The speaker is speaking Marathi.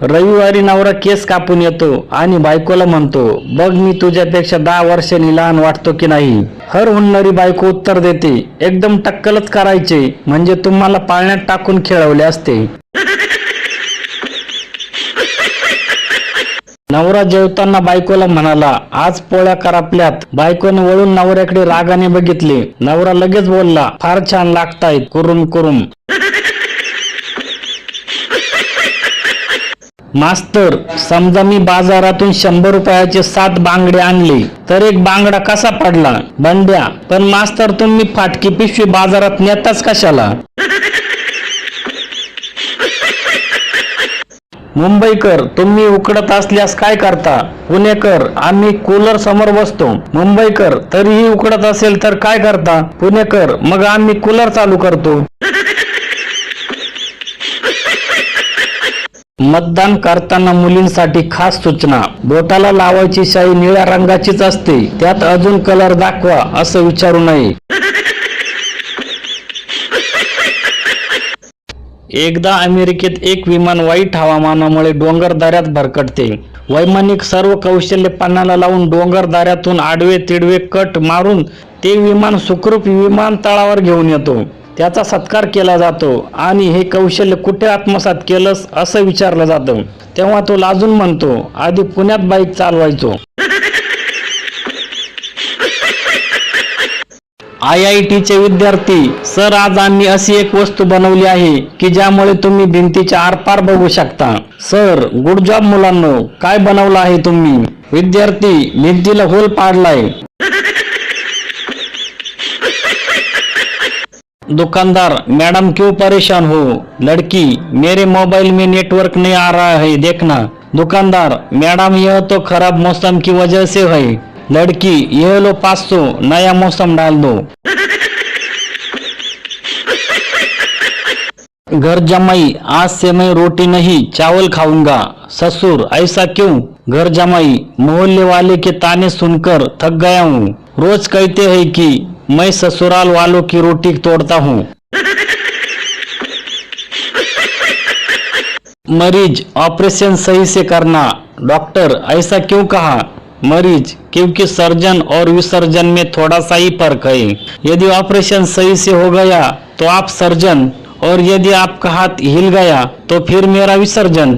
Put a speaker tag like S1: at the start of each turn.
S1: रविवारी नवरा केस कापून येतो आणि बायकोला म्हणतो, बघ मी तुझ्यापेक्षा 10 वर्षांनी लहान वाटतो की नाही. हर हुंडणारी बायको उत्तर देते, एकदम टक्कलच करायचे, म्हणजे तुम्हाला पाळण्यात टाकून खेळवले असते. नवरा जेवताना बायकोला म्हणाला, आज पोळ्या करापल्यात. बायकोने वळून नवऱ्याकडे रागाने बघितले. नवरा लगेच बोलला, फार छान लागतायत, कुरुम कुरुम. मास्तर, समजा मी बाजारातून 100 रुपयाचे 7 बांगडे आणले, तर एक बांगडा कसा पडला? बंड्या, पण मास्तर तुम्ही फाटकी पिशवी बाजारात नेताच कशाला? मुंबईकर, तुम्ही उकडत असल्यास काय करता? पुणेकर, आम्ही कूलर समोर बसतो. मुंबईकर, तरीही उकडत असेल तर काय करता? पुणेकर, मग आम्ही कूलर चालू करतो. मतदान करताना मुलींसाठी खास सूचना. बोटाला लावायची शाई निळ्या रंगाचीच असते, त्यात अजून कलर दाखवा असं विचारू नये. एकदा अमेरिकेत एक विमान वाईट हवामानामुळे डोंगरदऱ्यात भरकटते. वैमानिक सर्व कौशल्य पणाला लावून डोंगरदऱ्यातून आडवे तिडवे कट मारून ते विमान सुखरूप विमानतळावर घेऊन येतो. त्याचा सत्कार केला जातो आणि हे कौशल्य कुठे आत्मसात केलंस असं विचारलं जातं. तेव्हा तो लाजून म्हणतो, आधी पुण्यात बाईक चालवायचो. IITचे विद्यार्थी, सर आज आम्ही अशी एक वस्तू बनवली आहे की ज्यामुळे तुम्ही भिंतीच्या आरपार बघू शकता. सर, गुड जॉब मुलांनो, काय बनवलं आहे तुम्ही? विद्यार्थी, भिंतीला होल पाडलाय. दुकानदार, मैडम क्यों परेशान हो? लड़की, मेरे मोबाइल में नेटवर्क नहीं आ रहा है, देखना. दुकानदार, मैडम यह तो खराब मौसम की वजह से है. लड़की, यह लो 500, नया मौसम डाल दो. घर जमाई, आज से मैं रोटी नहीं चावल खाऊंगा. ससुर, ऐसा क्यों? घर जमाई, मोहल्ले वाले के ताने सुनकर थक गया हूँ. रोज कहते हैं कि मैं ससुराल वालों की रोटी तोड़ता हूँ. मरीज, ऑपरेशन सही से करना. डॉक्टर, ऐसा क्यों कहा? मरीज, क्योंकि सर्जन और विसर्जन में थोड़ा सा ही फर्क है. यदि ऑपरेशन सही से हो गया तो आप सर्जन, और यदि आपका हाथ हिल गया तो फिर मेरा विसर्जन.